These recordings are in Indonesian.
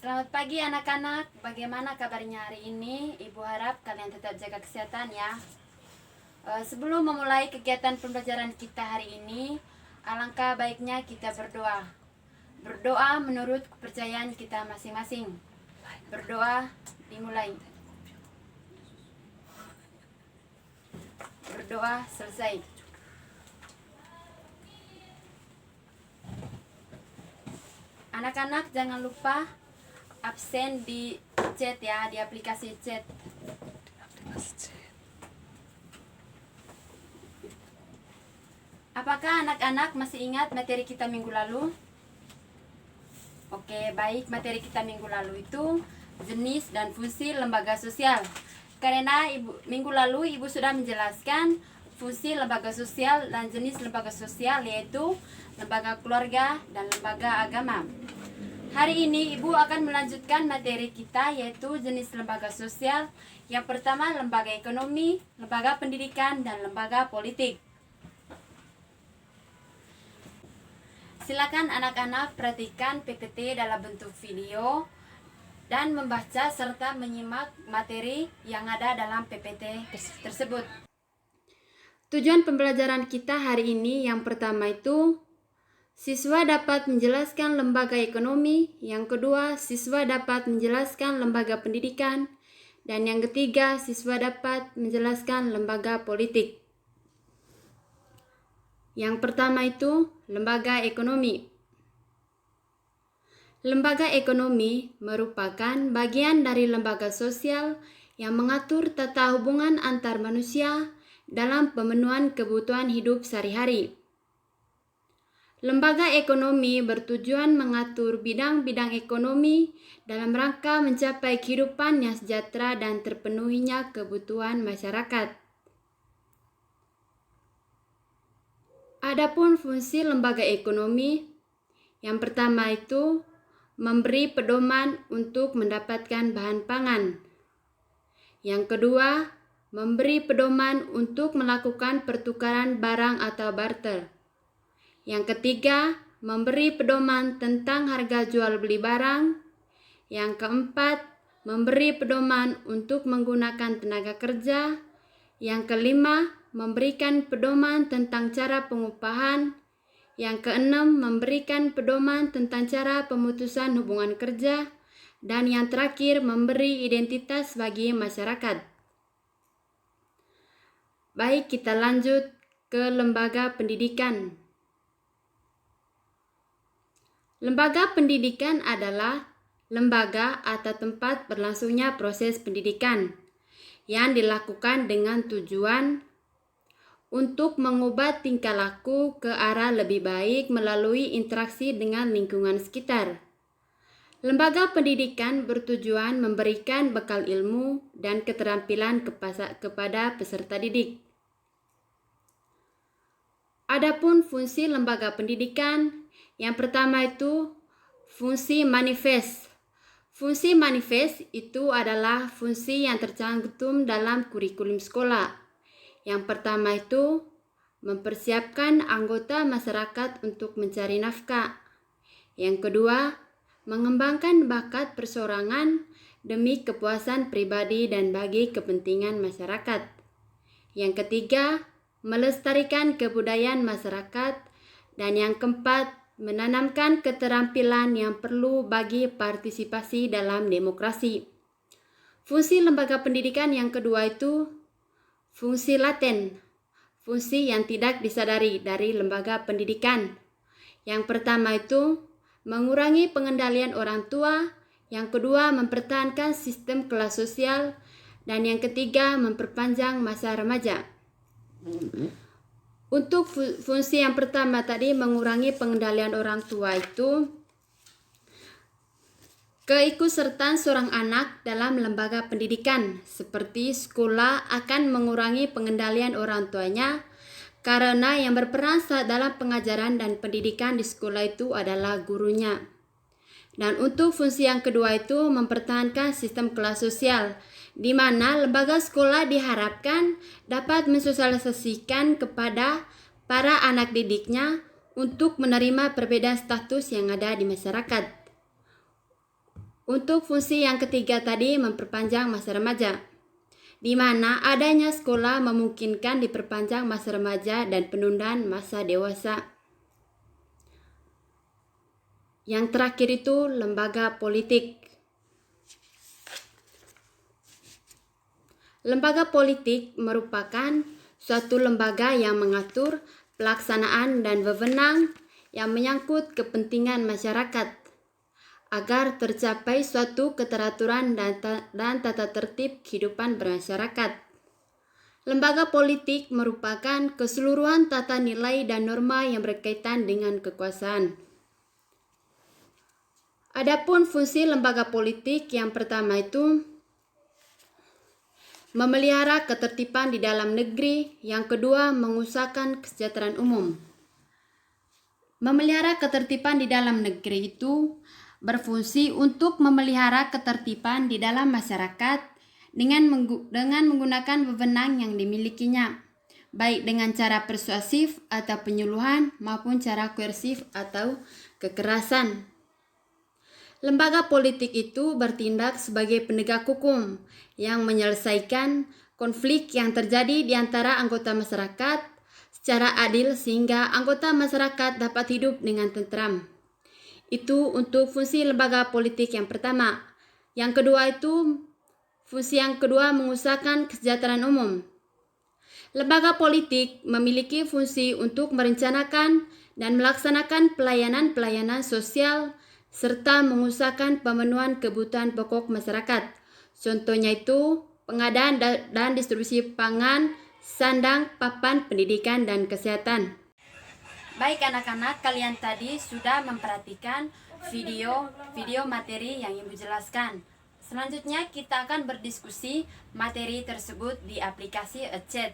Selamat pagi anak-anak, bagaimana kabarnya hari ini? Ibu harap kalian tetap jaga kesehatan ya. Sebelum memulai kegiatan pembelajaran kita hari ini, alangkah baiknya kita berdoa. Berdoa menurut kepercayaan kita masing-masing. Berdoa dimulai. Berdoa selesai. Anak-anak jangan lupa absen di chat ya, di aplikasi chat. Apakah anak-anak masih ingat materi kita minggu lalu? Oke, baik, materi kita minggu lalu itu jenis dan fungsi lembaga sosial. Karena minggu lalu Ibu sudah menjelaskan fungsi lembaga sosial dan jenis lembaga sosial, yaitu lembaga keluarga dan lembaga agama. Hari ini Ibu akan melanjutkan materi kita, yaitu jenis lembaga sosial. Yang pertama, lembaga ekonomi, lembaga pendidikan, dan lembaga politik. Silakan anak-anak perhatikan PPT dalam bentuk video dan membaca serta menyimak materi yang ada dalam PPT tersebut. Tujuan pembelajaran kita hari ini yang pertama itu siswa dapat menjelaskan lembaga ekonomi, yang kedua siswa dapat menjelaskan lembaga pendidikan, dan yang ketiga siswa dapat menjelaskan lembaga politik. Yang pertama itu lembaga ekonomi. Lembaga ekonomi merupakan bagian dari lembaga sosial yang mengatur tata hubungan antar manusia dalam pemenuhan kebutuhan hidup sehari-hari. Lembaga ekonomi bertujuan mengatur bidang-bidang ekonomi dalam rangka mencapai kehidupan yang sejahtera dan terpenuhinya kebutuhan masyarakat. Adapun fungsi lembaga ekonomi, yang pertama itu memberi pedoman untuk mendapatkan bahan pangan. Yang kedua, memberi pedoman untuk melakukan pertukaran barang atau barter. Yang ketiga, memberi pedoman tentang harga jual beli barang. Yang keempat, memberi pedoman untuk menggunakan tenaga kerja. Yang kelima, memberikan pedoman tentang cara pengupahan. Yang keenam, memberikan pedoman tentang cara pemutusan hubungan kerja. Dan yang terakhir, memberi identitas bagi masyarakat. Baik, kita lanjut ke lembaga pendidikan. Lembaga pendidikan adalah lembaga atau tempat berlangsungnya proses pendidikan yang dilakukan dengan tujuan untuk mengubah tingkah laku ke arah lebih baik melalui interaksi dengan lingkungan sekitar. Lembaga pendidikan bertujuan memberikan bekal ilmu dan keterampilan kepada peserta didik. Adapun fungsi lembaga pendidikan, yang pertama itu fungsi manifest. Fungsi manifest itu adalah fungsi yang tercantum dalam kurikulum sekolah. Yang pertama itu mempersiapkan anggota masyarakat untuk mencari nafkah. Yang kedua, mengembangkan bakat perseorangan demi kepuasan pribadi dan bagi kepentingan masyarakat. Yang ketiga, melestarikan kebudayaan masyarakat. Dan yang keempat, menanamkan keterampilan yang perlu bagi partisipasi dalam demokrasi. Fungsi lembaga pendidikan yang kedua itu fungsi laten, fungsi yang tidak disadari dari lembaga pendidikan. Yang pertama itu mengurangi pengendalian orang tua, yang kedua mempertahankan sistem kelas sosial, dan yang ketiga memperpanjang masa remaja. Untuk fungsi yang pertama tadi, mengurangi pengendalian orang tua, itu keikutsertaan seorang anak dalam lembaga pendidikan seperti sekolah akan mengurangi pengendalian orang tuanya karena yang berperan dalam pengajaran dan pendidikan di sekolah itu adalah gurunya. Dan untuk fungsi yang kedua itu mempertahankan sistem kelas sosial, di mana lembaga sekolah diharapkan dapat mensosialisasikan kepada para anak didiknya untuk menerima perbedaan status yang ada di masyarakat. Untuk fungsi yang ketiga tadi memperpanjang masa remaja, di mana adanya sekolah memungkinkan diperpanjang masa remaja dan penundaan masa dewasa. Yang terakhir itu lembaga politik. Lembaga politik merupakan suatu lembaga yang mengatur pelaksanaan dan wewenang yang menyangkut kepentingan masyarakat agar tercapai suatu keteraturan dan tata tertib kehidupan bermasyarakat. Lembaga politik merupakan keseluruhan tata nilai dan norma yang berkaitan dengan kekuasaan. Adapun fungsi lembaga politik yang pertama itu memelihara ketertiban di dalam negeri, yang kedua mengusahakan kesejahteraan umum. Memelihara ketertiban di dalam negeri itu berfungsi untuk memelihara ketertiban di dalam masyarakat dengan menggunakan wewenang yang dimilikinya, baik dengan cara persuasif atau penyuluhan maupun cara koersif atau kekerasan. Lembaga politik itu bertindak sebagai penegak hukum yang menyelesaikan konflik yang terjadi di antara anggota masyarakat secara adil sehingga anggota masyarakat dapat hidup dengan tentram. Itu untuk fungsi lembaga politik yang pertama. Fungsi yang kedua mengusahakan kesejahteraan umum. Lembaga politik memiliki fungsi untuk merencanakan dan melaksanakan pelayanan-pelayanan sosial serta mengusahakan pemenuhan kebutuhan pokok masyarakat. Contohnya itu pengadaan dan distribusi pangan, sandang, papan, pendidikan, dan kesehatan. Baik anak-anak, kalian tadi sudah memperhatikan video materi yang Ibu jelaskan. Selanjutnya kita akan berdiskusi materi tersebut di aplikasi chat.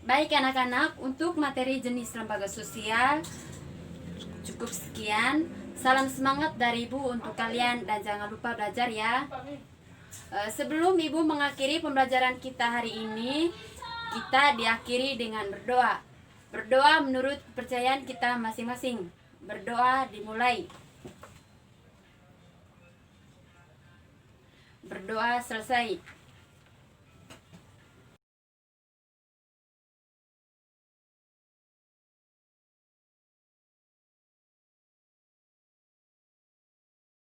Baik anak-anak, untuk materi jenis lembaga sosial cukup sekian. Salam semangat dari Ibu untuk kalian dan jangan lupa belajar ya. Sebelum Ibu mengakhiri pembelajaran kita hari ini, kita diakhiri dengan berdoa. Berdoa menurut kepercayaan kita masing-masing. Berdoa dimulai. Berdoa selesai.